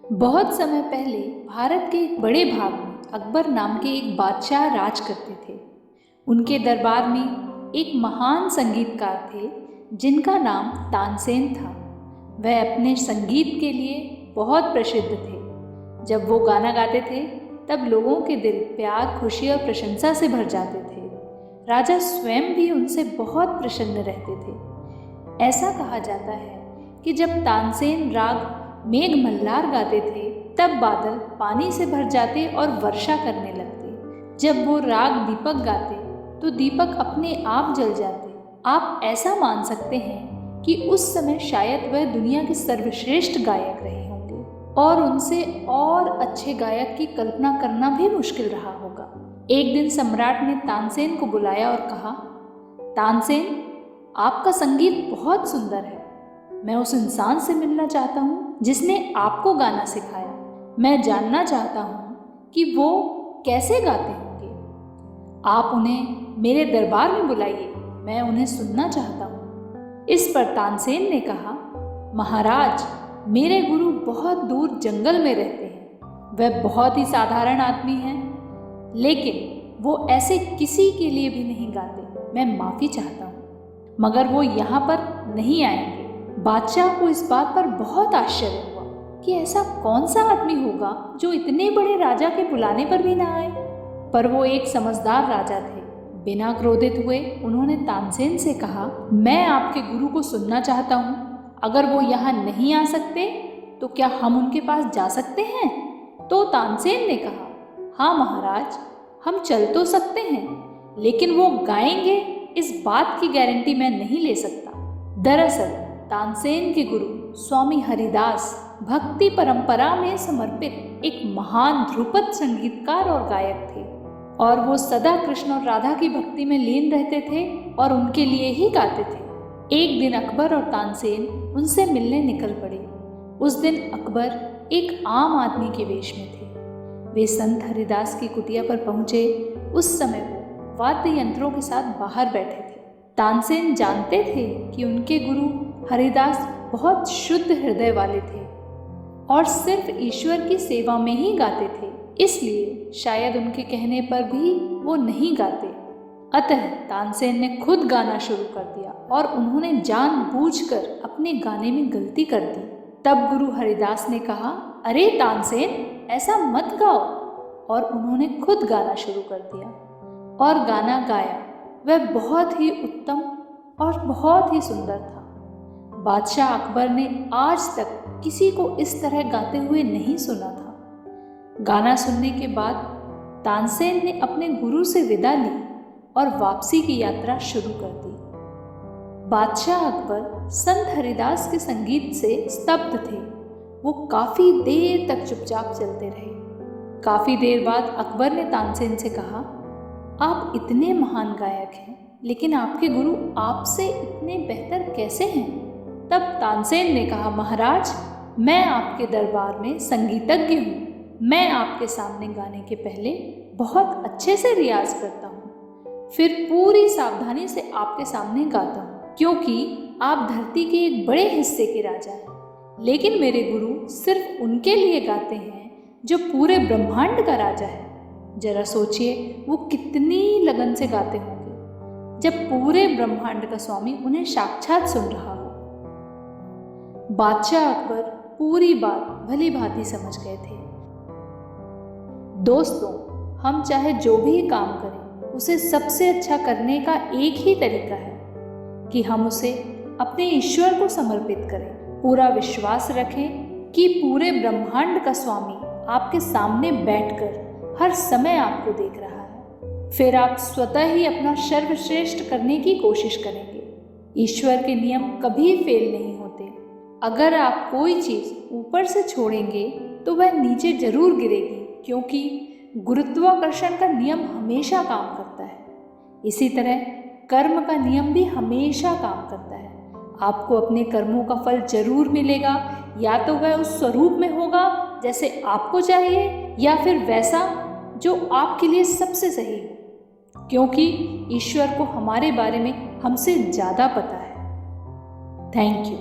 बहुत समय पहले भारत के एक बड़े भाग में अकबर नाम के एक बादशाह राज करते थे। उनके दरबार में एक महान संगीतकार थे जिनका नाम तानसेन था। वह अपने संगीत के लिए बहुत प्रसिद्ध थे। जब वो गाना गाते थे तब लोगों के दिल प्यार, खुशी और प्रशंसा से भर जाते थे। राजा स्वयं भी उनसे बहुत प्रसन्न रहते थे। ऐसा कहा जाता है कि जब तानसेन राग मेघ मल्हार गाते थे तब बादल पानी से भर जाते और वर्षा करने लगते। जब वो राग दीपक गाते तो दीपक अपने आप जल जाते। आप ऐसा मान सकते हैं कि उस समय शायद वह दुनिया के सर्वश्रेष्ठ गायक रहे होंगे और उनसे और अच्छे गायक की कल्पना करना भी मुश्किल रहा होगा। एक दिन सम्राट ने तानसेन को बुलाया और कहा, तानसेन, आपका संगीत बहुत सुंदर है। मैं उस इंसान से मिलना चाहता हूँ जिसने आपको गाना सिखाया। मैं जानना चाहता हूँ कि वो कैसे गाते होंगे। आप उन्हें मेरे दरबार में बुलाइए, मैं उन्हें सुनना चाहता हूँ। इस पर तानसेन ने कहा, महाराज, मेरे गुरु बहुत दूर जंगल में रहते हैं। वह बहुत ही साधारण आदमी हैं, लेकिन वो ऐसे किसी के लिए भी नहीं गाते। मैं माफ़ी चाहता हूँ, मगर वो यहाँ पर नहीं आएंगे। बादशाह को इस बात पर बहुत आश्चर्य हुआ कि ऐसा कौन सा आदमी होगा जो इतने बड़े राजा के बुलाने पर भी ना आए। पर वो एक समझदार राजा थे। बिना क्रोधित हुए उन्होंने तानसेन से कहा, मैं आपके गुरु को सुनना चाहता हूँ। अगर वो यहाँ नहीं आ सकते तो क्या हम उनके पास जा सकते हैं? तो तानसेन ने कहा, हाँ महाराज, हम चल तो सकते हैं, लेकिन वो गाएंगे इस बात की गारंटी मैं नहीं ले सकता। दरअसल तानसेन के गुरु स्वामी हरिदास भक्ति परंपरा में समर्पित एक महान ध्रुपद संगीतकार और गायक थे और वो सदा कृष्ण और राधा की भक्ति में लीन रहते थे और उनके लिए ही गाते थे। एक दिन अकबर और तानसेन उनसे मिलने निकल पड़े। उस दिन अकबर एक आम आदमी के वेश में थे। वे संत हरिदास की कुटिया पर पहुंचे। उस समय वो वाद्य यंत्रों के साथ बाहर बैठे थे। तानसेन जानते थे कि उनके गुरु हरिदास बहुत शुद्ध हृदय वाले थे और सिर्फ ईश्वर की सेवा में ही गाते थे, इसलिए शायद उनके कहने पर भी वो नहीं गाते। अतः तानसेन ने खुद गाना शुरू कर दिया और उन्होंने जानबूझकर अपने गाने में गलती कर दी। तब गुरु हरिदास ने कहा, अरे तानसेन, ऐसा मत गाओ। और उन्होंने खुद गाना शुरू कर दिया और गाना गाया। वह बहुत ही उत्तम और बहुत ही सुंदर था। बादशाह अकबर ने आज तक किसी को इस तरह गाते हुए नहीं सुना था। गाना सुनने के बाद तानसेन ने अपने गुरु से विदा ली और वापसी की यात्रा शुरू कर दी। बादशाह अकबर संत हरिदास के संगीत से स्तब्ध थे। वो काफ़ी देर तक चुपचाप चलते रहे। काफ़ी देर बाद अकबर ने तानसेन से कहा, आप इतने महान गायक हैं, लेकिन आपके गुरु आपसे इतने बेहतर कैसे हैं? तब तानसेन ने कहा, महाराज, मैं आपके दरबार में संगीतज्ञ हूँ। मैं आपके सामने गाने के पहले बहुत अच्छे से रियाज करता हूँ, फिर पूरी सावधानी से आपके सामने गाता हूँ, क्योंकि आप धरती के एक बड़े हिस्से के राजा हैं। लेकिन मेरे गुरु सिर्फ उनके लिए गाते हैं जो पूरे ब्रह्मांड का राजा है। जरा सोचिए, वो कितनी लगन से गाते होंगे जब पूरे ब्रह्मांड का स्वामी उन्हें साक्षात सुन रहा हो। बादशाह अकबर पूरी बात भली भांति समझ गए थे। दोस्तों, हम चाहे जो भी काम करें, उसे सबसे अच्छा करने का एक ही तरीका है कि हम उसे अपने ईश्वर को समर्पित करें। पूरा विश्वास रखें कि पूरे ब्रह्मांड का स्वामी आपके सामने बैठकर हर समय आपको देख रहा है। फिर आप स्वतः ही अपना सर्वश्रेष्ठ करने की कोशिश करेंगे। ईश्वर के नियम कभी फेल नहीं होते। अगर आप कोई चीज़ ऊपर से छोड़ेंगे तो वह नीचे जरूर गिरेगी, क्योंकि गुरुत्वाकर्षण का नियम हमेशा काम करता है। इसी तरह कर्म का नियम भी हमेशा काम करता है। आपको अपने कर्मों का फल जरूर मिलेगा, या तो वह उस स्वरूप में होगा जैसे आपको चाहिए, या फिर वैसा जो आपके लिए सबसे सही हो, क्योंकि ईश्वर को हमारे बारे में हमसे ज़्यादा पता है। Thank you.